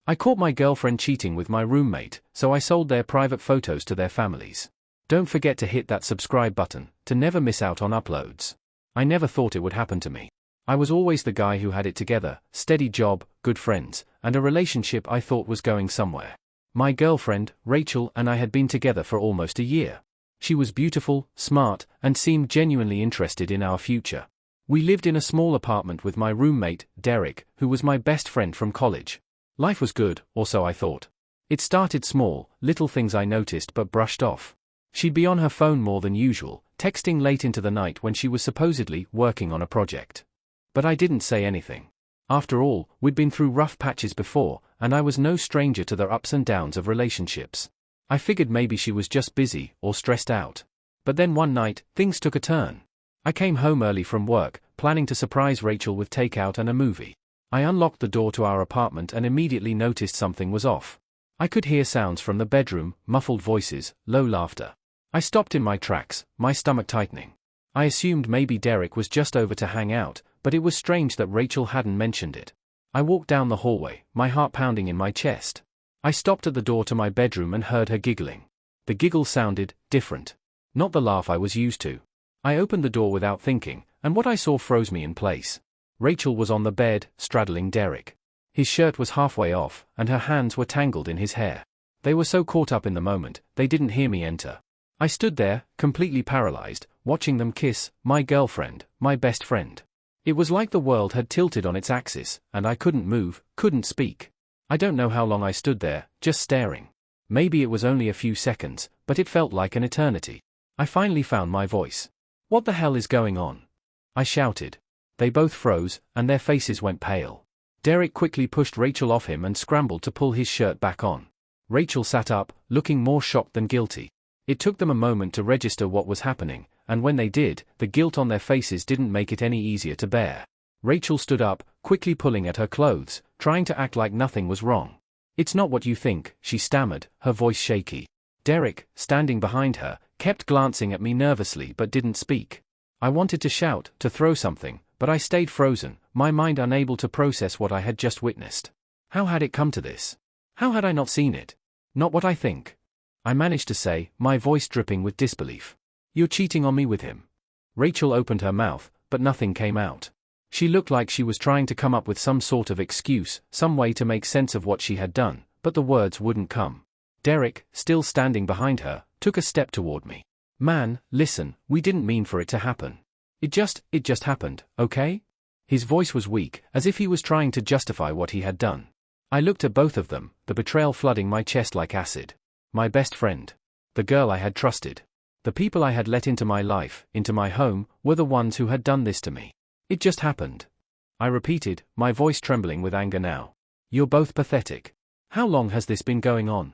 I caught my girlfriend cheating with my roommate, so I sold their private photos to their families. Don't forget to hit that subscribe button to never miss out on uploads. I never thought it would happen to me. I was always the guy who had it together, steady job, good friends, and a relationship I thought was going somewhere. My girlfriend, Rachel, and I had been together for almost a year. She was beautiful, smart, and seemed genuinely interested in our future. We lived in a small apartment with my roommate, Derek, who was my best friend from college. Life was good, or so I thought. It started small, little things I noticed but brushed off. She'd be on her phone more than usual, texting late into the night when she was supposedly working on a project. But I didn't say anything. After all, we'd been through rough patches before, and I was no stranger to the ups and downs of relationships. I figured maybe she was just busy or stressed out. But then one night, things took a turn. I came home early from work, planning to surprise Rachel with takeout and a movie. I unlocked the door to our apartment and immediately noticed something was off. I could hear sounds from the bedroom, muffled voices, low laughter. I stopped in my tracks, my stomach tightening. I assumed maybe Derek was just over to hang out, but it was strange that Rachel hadn't mentioned it. I walked down the hallway, my heart pounding in my chest. I stopped at the door to my bedroom and heard her giggling. The giggle sounded different. Not the laugh I was used to. I opened the door without thinking, and what I saw froze me in place. Rachel was on the bed, straddling Derek. His shirt was halfway off, and her hands were tangled in his hair. They were so caught up in the moment, they didn't hear me enter. I stood there, completely paralyzed, watching them kiss, my girlfriend, my best friend. It was like the world had tilted on its axis, and I couldn't move, couldn't speak. I don't know how long I stood there, just staring. Maybe it was only a few seconds, but it felt like an eternity. I finally found my voice. "What the hell is going on?" I shouted. They both froze, and their faces went pale. Derek quickly pushed Rachel off him and scrambled to pull his shirt back on. Rachel sat up, looking more shocked than guilty. It took them a moment to register what was happening, and when they did, the guilt on their faces didn't make it any easier to bear. Rachel stood up, quickly pulling at her clothes, trying to act like nothing was wrong. "It's not what you think," she stammered, her voice shaky. Derek, standing behind her, kept glancing at me nervously but didn't speak. I wanted to shout, to throw something, but I stayed frozen, my mind unable to process what I had just witnessed. How had it come to this? How had I not seen it? "Not what I think," I managed to say, my voice dripping with disbelief. "You're cheating on me with him." Rachel opened her mouth, but nothing came out. She looked like she was trying to come up with some sort of excuse, some way to make sense of what she had done, but the words wouldn't come. Derek, still standing behind her, took a step toward me. "Man, listen, we didn't mean for it to happen. It just happened, okay?" His voice was weak, as if he was trying to justify what he had done. I looked at both of them, the betrayal flooding my chest like acid. My best friend. The girl I had trusted. The people I had let into my life, into my home, were the ones who had done this to me. "It just happened," I repeated, my voice trembling with anger now. "You're both pathetic. How long has this been going on?"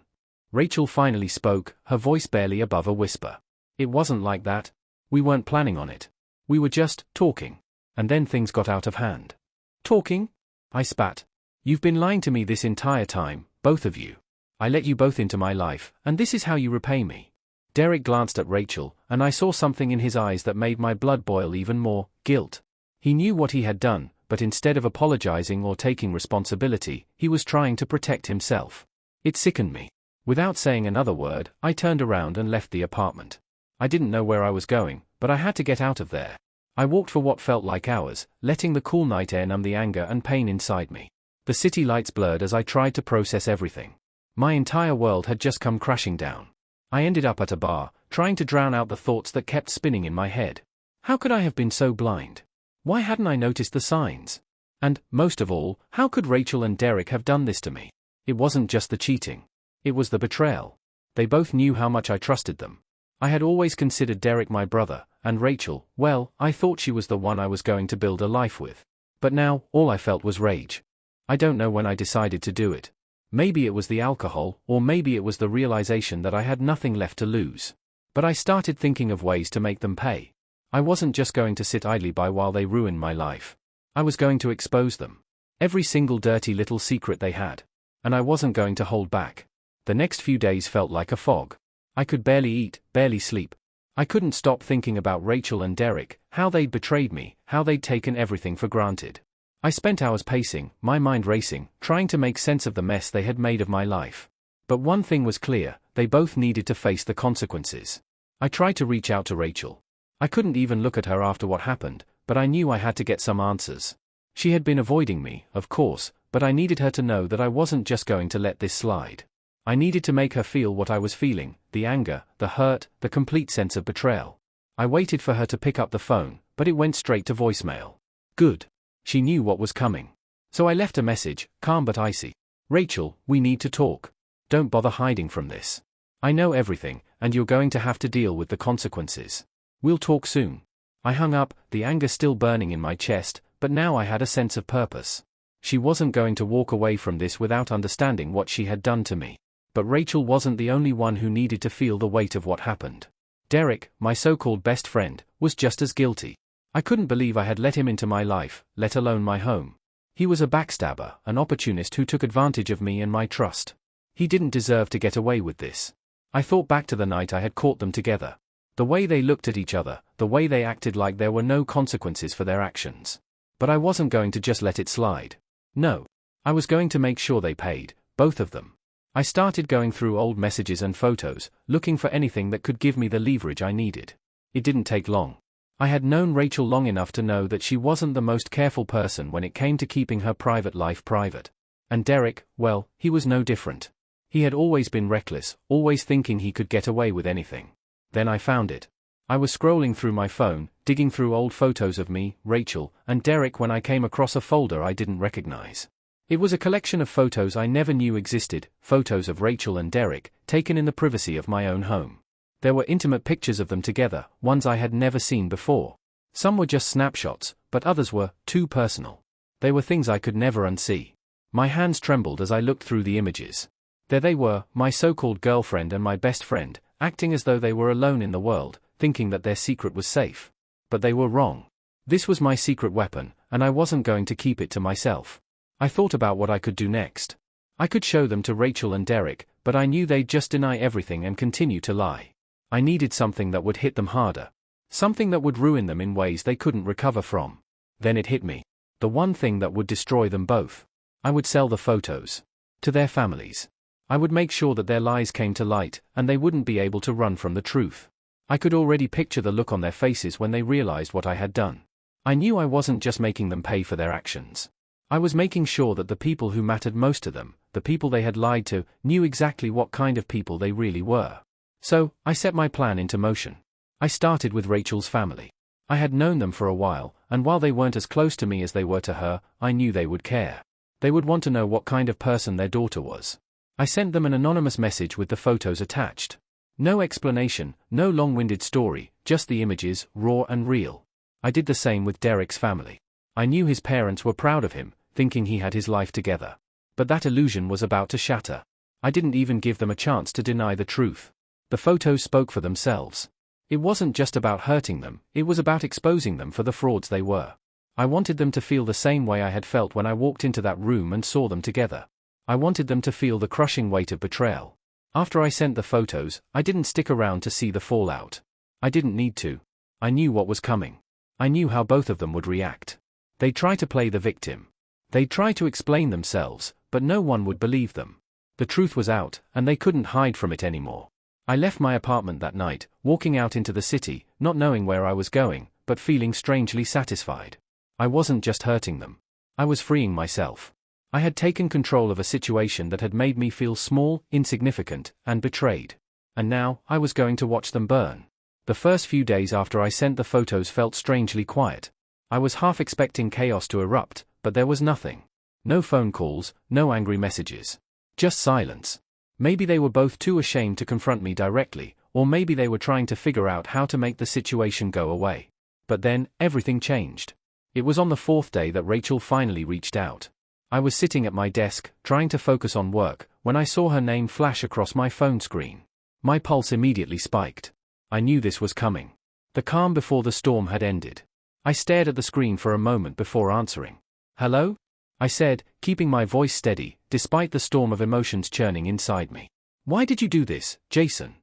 Rachel finally spoke, her voice barely above a whisper. "It wasn't like that. We weren't planning on it. We were just talking. And then things got out of hand." "Talking?" I spat. "You've been lying to me this entire time, both of you. I let you both into my life, and this is how you repay me." Derek glanced at Rachel, and I saw something in his eyes that made my blood boil even more: guilt. He knew what he had done, but instead of apologizing or taking responsibility, he was trying to protect himself. It sickened me. Without saying another word, I turned around and left the apartment. I didn't know where I was going, but I had to get out of there. I walked for what felt like hours, letting the cool night air numb the anger and pain inside me. The city lights blurred as I tried to process everything. My entire world had just come crashing down. I ended up at a bar, trying to drown out the thoughts that kept spinning in my head. How could I have been so blind? Why hadn't I noticed the signs? And, most of all, how could Rachel and Derek have done this to me? It wasn't just the cheating. It was the betrayal. They both knew how much I trusted them. I had always considered Derek my brother, and Rachel, well, I thought she was the one I was going to build a life with. But now, all I felt was rage. I don't know when I decided to do it. Maybe it was the alcohol, or maybe it was the realization that I had nothing left to lose. But I started thinking of ways to make them pay. I wasn't just going to sit idly by while they ruined my life. I was going to expose them. Every single dirty little secret they had. And I wasn't going to hold back. The next few days felt like a fog. I could barely eat, barely sleep. I couldn't stop thinking about Rachel and Derek, how they'd betrayed me, how they'd taken everything for granted. I spent hours pacing, my mind racing, trying to make sense of the mess they had made of my life. But one thing was clear, they both needed to face the consequences. I tried to reach out to Rachel. I couldn't even look at her after what happened, but I knew I had to get some answers. She had been avoiding me, of course, but I needed her to know that I wasn't just going to let this slide. I needed to make her feel what I was feeling, the anger, the hurt, the complete sense of betrayal. I waited for her to pick up the phone, but it went straight to voicemail. Good. She knew what was coming. So I left a message, calm but icy. Rachel, we need to talk. Don't bother hiding from this. I know everything, and you're going to have to deal with the consequences. We'll talk soon. I hung up, the anger still burning in my chest, but now I had a sense of purpose. She wasn't going to walk away from this without understanding what she had done to me. But Rachel wasn't the only one who needed to feel the weight of what happened. Derek, my so-called best friend, was just as guilty. I couldn't believe I had let him into my life, let alone my home. He was a backstabber, an opportunist who took advantage of me and my trust. He didn't deserve to get away with this. I thought back to the night I had caught them together. The way they looked at each other, the way they acted like there were no consequences for their actions. But I wasn't going to just let it slide. No. I was going to make sure they paid, both of them. I started going through old messages and photos, looking for anything that could give me the leverage I needed. It didn't take long. I had known Rachel long enough to know that she wasn't the most careful person when it came to keeping her private life private. And Derek, well, he was no different. He had always been reckless, always thinking he could get away with anything. Then I found it. I was scrolling through my phone, digging through old photos of me, Rachel, and Derek when I came across a folder I didn't recognize. It was a collection of photos I never knew existed, photos of Rachel and Derek, taken in the privacy of my own home. There were intimate pictures of them together, ones I had never seen before. Some were just snapshots, but others were too personal. They were things I could never unsee. My hands trembled as I looked through the images. There they were, my so-called girlfriend and my best friend, acting as though they were alone in the world, thinking that their secret was safe. But they were wrong. This was my secret weapon, and I wasn't going to keep it to myself. I thought about what I could do next. I could show them to Rachel and Derek, but I knew they'd just deny everything and continue to lie. I needed something that would hit them harder. Something that would ruin them in ways they couldn't recover from. Then it hit me. The one thing that would destroy them both. I would sell the photos. To their families. I would make sure that their lies came to light, and they wouldn't be able to run from the truth. I could already picture the look on their faces when they realized what I had done. I knew I wasn't just making them pay for their actions. I was making sure that the people who mattered most to them, the people they had lied to, knew exactly what kind of people they really were. So, I set my plan into motion. I started with Rachel's family. I had known them for a while, and while they weren't as close to me as they were to her, I knew they would care. They would want to know what kind of person their daughter was. I sent them an anonymous message with the photos attached. No explanation, no long-winded story, just the images, raw and real. I did the same with Derek's family. I knew his parents were proud of him, thinking he had his life together. But that illusion was about to shatter. I didn't even give them a chance to deny the truth. The photos spoke for themselves. It wasn't just about hurting them, it was about exposing them for the frauds they were. I wanted them to feel the same way I had felt when I walked into that room and saw them together. I wanted them to feel the crushing weight of betrayal. After I sent the photos, I didn't stick around to see the fallout. I didn't need to. I knew what was coming. I knew how both of them would react. They'd try to play the victim. They'd try to explain themselves, but no one would believe them. The truth was out, and they couldn't hide from it anymore. I left my apartment that night, walking out into the city, not knowing where I was going, but feeling strangely satisfied. I wasn't just hurting them. I was freeing myself. I had taken control of a situation that had made me feel small, insignificant, and betrayed. And now, I was going to watch them burn. The first few days after I sent the photos felt strangely quiet. I was half expecting chaos to erupt, but there was nothing. No phone calls, no angry messages. Just silence. Maybe they were both too ashamed to confront me directly, or maybe they were trying to figure out how to make the situation go away. But then, everything changed. It was on the fourth day that Rachel finally reached out. I was sitting at my desk, trying to focus on work, when I saw her name flash across my phone screen. My pulse immediately spiked. I knew this was coming. The calm before the storm had ended. I stared at the screen for a moment before answering. "Hello?" I said, keeping my voice steady, despite the storm of emotions churning inside me. "Why did you do this, Jason?"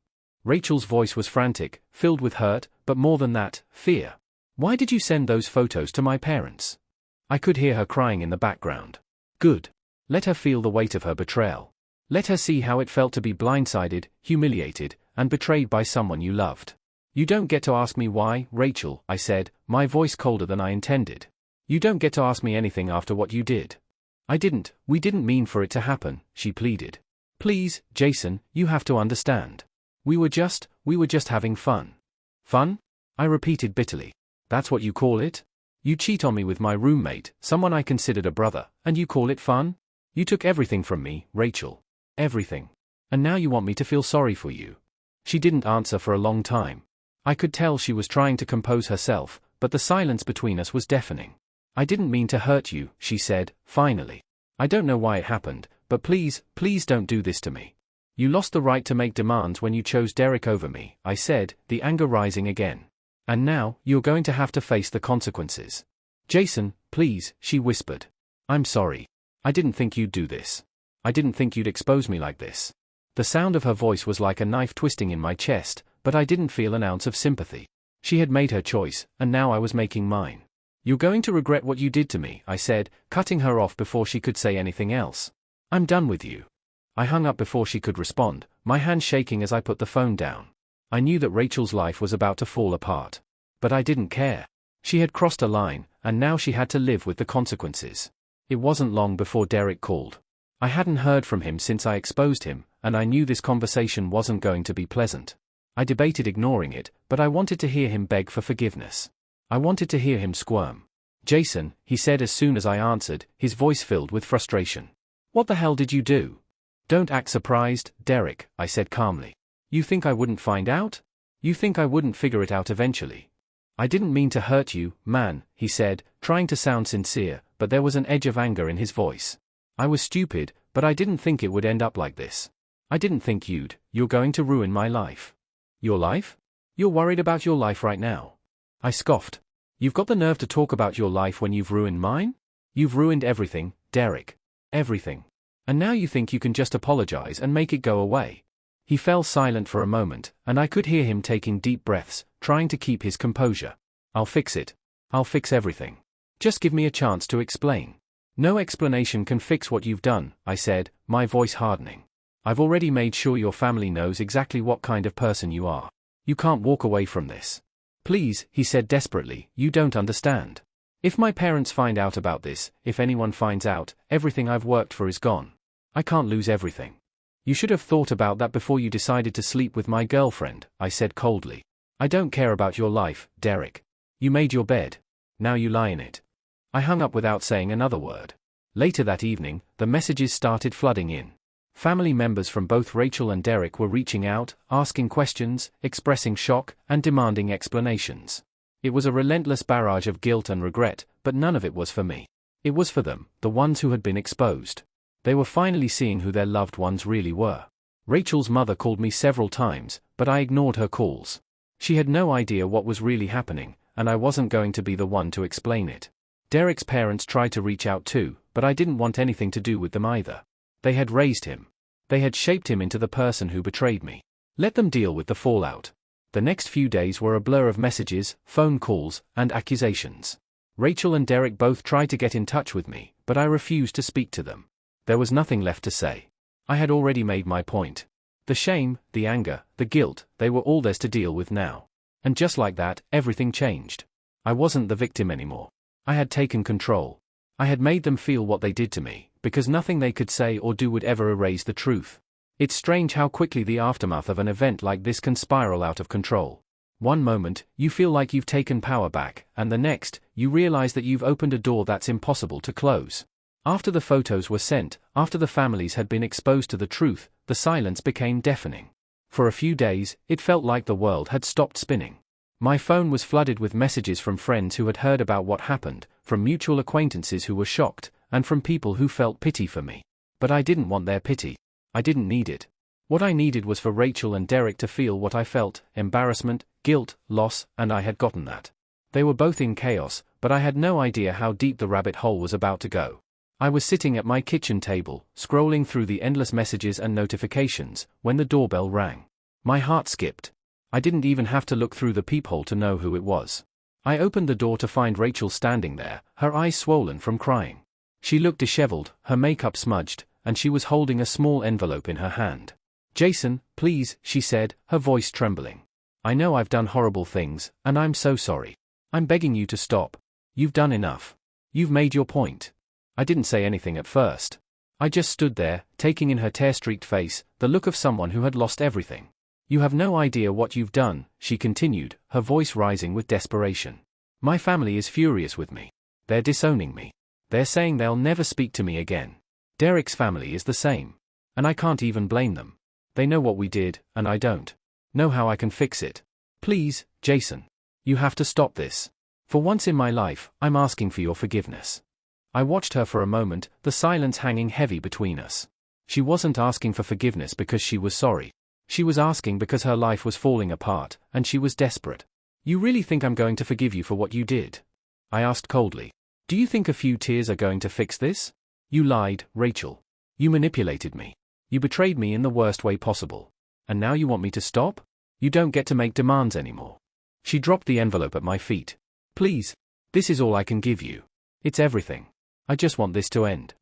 Rachel's voice was frantic, filled with hurt, but more than that, fear. "Why did you send those photos to my parents?" I could hear her crying in the background. Good. Let her feel the weight of her betrayal. Let her see how it felt to be blindsided, humiliated, and betrayed by someone you loved. You don't get to ask me why, Rachel, I said, my voice colder than I intended. You don't get to ask me anything after what you did. We didn't mean for it to happen, she pleaded. Please, Jason, you have to understand. We were just having fun. Fun? I repeated bitterly. That's what you call it? You cheat on me with my roommate, someone I considered a brother, and you call it fun? You took everything from me, Rachel. Everything. And now you want me to feel sorry for you. She didn't answer for a long time. I could tell she was trying to compose herself, but the silence between us was deafening. I didn't mean to hurt you, she said, finally. I don't know why it happened, but please don't do this to me. You lost the right to make demands when you chose Derek over me, I said, the anger rising again. And now, you're going to have to face the consequences. Jason, please, she whispered. I'm sorry. I didn't think you'd do this. I didn't think you'd expose me like this. The sound of her voice was like a knife twisting in my chest, but I didn't feel an ounce of sympathy. She had made her choice, and now I was making mine. You're going to regret what you did to me, I said, cutting her off before she could say anything else. I'm done with you. I hung up before she could respond, my hand shaking as I put the phone down. I knew that Rachel's life was about to fall apart. But I didn't care. She had crossed a line, and now she had to live with the consequences. It wasn't long before Derek called. I hadn't heard from him since I exposed him, and I knew this conversation wasn't going to be pleasant. I debated ignoring it, but I wanted to hear him beg for forgiveness. I wanted to hear him squirm. Jason, he said as soon as I answered, his voice filled with frustration. What the hell did you do? Don't act surprised, Derek, I said calmly. You think I wouldn't find out? You think I wouldn't figure it out eventually? I didn't mean to hurt you, man, he said, trying to sound sincere, but there was an edge of anger in his voice. I was stupid, but I didn't think it would end up like this. I didn't think you're going to ruin my life. Your life? You're worried about your life right now. I scoffed. You've got the nerve to talk about your life when you've ruined mine? You've ruined everything, Derek. Everything. And now you think you can just apologize and make it go away. He fell silent for a moment, and I could hear him taking deep breaths, trying to keep his composure. I'll fix it. I'll fix everything. Just give me a chance to explain. No explanation can fix what you've done, I said, my voice hardening. I've already made sure your family knows exactly what kind of person you are. You can't walk away from this. Please, he said desperately, you don't understand. If my parents find out about this, if anyone finds out, everything I've worked for is gone. I can't lose everything. You should have thought about that before you decided to sleep with my girlfriend, I said coldly. I don't care about your life, Derek. You made your bed. Now you lie in it. I hung up without saying another word. Later that evening, the messages started flooding in. Family members from both Rachel and Derek were reaching out, asking questions, expressing shock, and demanding explanations. It was a relentless barrage of guilt and regret, but none of it was for me. It was for them, the ones who had been exposed. They were finally seeing who their loved ones really were. Rachel's mother called me several times, but I ignored her calls. She had no idea what was really happening, and I wasn't going to be the one to explain it. Derek's parents tried to reach out too, but I didn't want anything to do with them either. They had raised him. They had shaped him into the person who betrayed me. Let them deal with the fallout. The next few days were a blur of messages, phone calls, and accusations. Rachel and Derek both tried to get in touch with me, but I refused to speak to them. There was nothing left to say. I had already made my point. The shame, the anger, the guilt, they were all theirs to deal with now. And just like that, everything changed. I wasn't the victim anymore. I had taken control. I had made them feel what they did to me, because nothing they could say or do would ever erase the truth. It's strange how quickly the aftermath of an event like this can spiral out of control. One moment, you feel like you've taken power back, and the next, you realize that you've opened a door that's impossible to close. After the photos were sent, after the families had been exposed to the truth, the silence became deafening. For a few days, it felt like the world had stopped spinning. My phone was flooded with messages from friends who had heard about what happened, from mutual acquaintances who were shocked, and from people who felt pity for me. But I didn't want their pity. I didn't need it. What I needed was for Rachel and Derek to feel what I felt: embarrassment, guilt, loss, and I had gotten that. They were both in chaos, but I had no idea how deep the rabbit hole was about to go. I was sitting at my kitchen table, scrolling through the endless messages and notifications, when the doorbell rang. My heart skipped. I didn't even have to look through the peephole to know who it was. I opened the door to find Rachel standing there, her eyes swollen from crying. She looked disheveled, her makeup smudged, and she was holding a small envelope in her hand. "Jason, please," she said, her voice trembling. "I know I've done horrible things, and I'm so sorry. I'm begging you to stop. You've done enough. You've made your point." I didn't say anything at first. I just stood there, taking in her tear-streaked face, the look of someone who had lost everything. "You have no idea what you've done," she continued, her voice rising with desperation. "My family is furious with me. They're disowning me. They're saying they'll never speak to me again. Derek's family is the same. And I can't even blame them. They know what we did, and I don't know how I can fix it. Please, Jason. You have to stop this. For once in my life, I'm asking for your forgiveness." I watched her for a moment, the silence hanging heavy between us. She wasn't asking for forgiveness because she was sorry. She was asking because her life was falling apart, and she was desperate. "You really think I'm going to forgive you for what you did?" I asked coldly. "Do you think a few tears are going to fix this? You lied, Rachel. You manipulated me. You betrayed me in the worst way possible. And now you want me to stop? You don't get to make demands anymore." She dropped the envelope at my feet. "Please. This is all I can give you. It's everything. I just want this to end."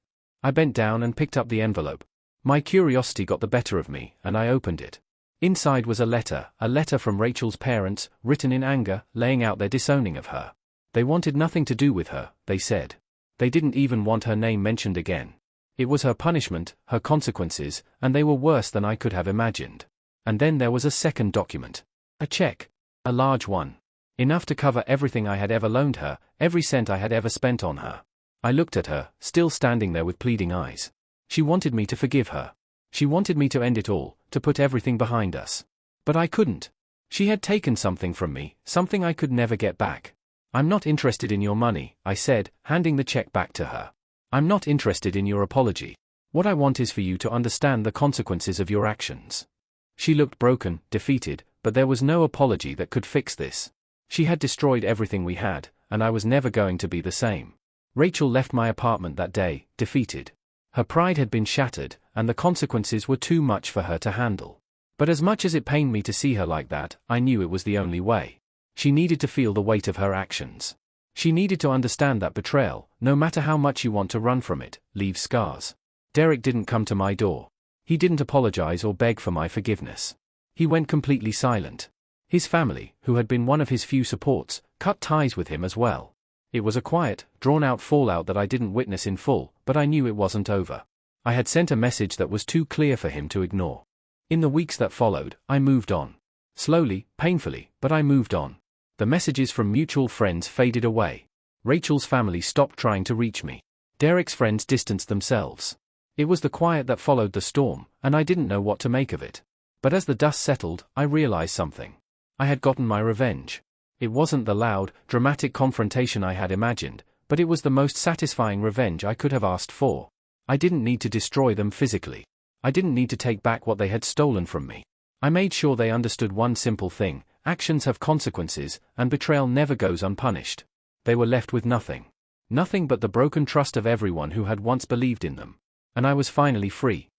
I bent down and picked up the envelope. My curiosity got the better of me, and I opened it. Inside was a letter from Rachel's parents, written in anger, laying out their disowning of her. They wanted nothing to do with her, they said. They didn't even want her name mentioned again. It was her punishment, her consequences, and they were worse than I could have imagined. And then there was a second document. A check. A large one. Enough to cover everything I had ever loaned her, every cent I had ever spent on her. I looked at her, still standing there with pleading eyes. She wanted me to forgive her. She wanted me to end it all, to put everything behind us. But I couldn't. She had taken something from me, something I could never get back. "I'm not interested in your money," I said, handing the check back to her. "I'm not interested in your apology. What I want is for you to understand the consequences of your actions." She looked broken, defeated, but there was no apology that could fix this. She had destroyed everything we had, and I was never going to be the same. Rachel left my apartment that day, defeated. Her pride had been shattered, and the consequences were too much for her to handle. But as much as it pained me to see her like that, I knew it was the only way. She needed to feel the weight of her actions. She needed to understand that betrayal, no matter how much you want to run from it, leaves scars. Derek didn't come to my door. He didn't apologize or beg for my forgiveness. He went completely silent. His family, who had been one of his few supports, cut ties with him as well. It was a quiet, drawn-out fallout that I didn't witness in full, but I knew it wasn't over. I had sent a message that was too clear for him to ignore. In the weeks that followed, I moved on. Slowly, painfully, but I moved on. The messages from mutual friends faded away. Rachel's family stopped trying to reach me. Derek's friends distanced themselves. It was the quiet that followed the storm, and I didn't know what to make of it. But as the dust settled, I realized something. I had gotten my revenge. It wasn't the loud, dramatic confrontation I had imagined, but it was the most satisfying revenge I could have asked for. I didn't need to destroy them physically. I didn't need to take back what they had stolen from me. I made sure they understood one simple thing: actions have consequences, and betrayal never goes unpunished. They were left with nothing. Nothing but the broken trust of everyone who had once believed in them. And I was finally free.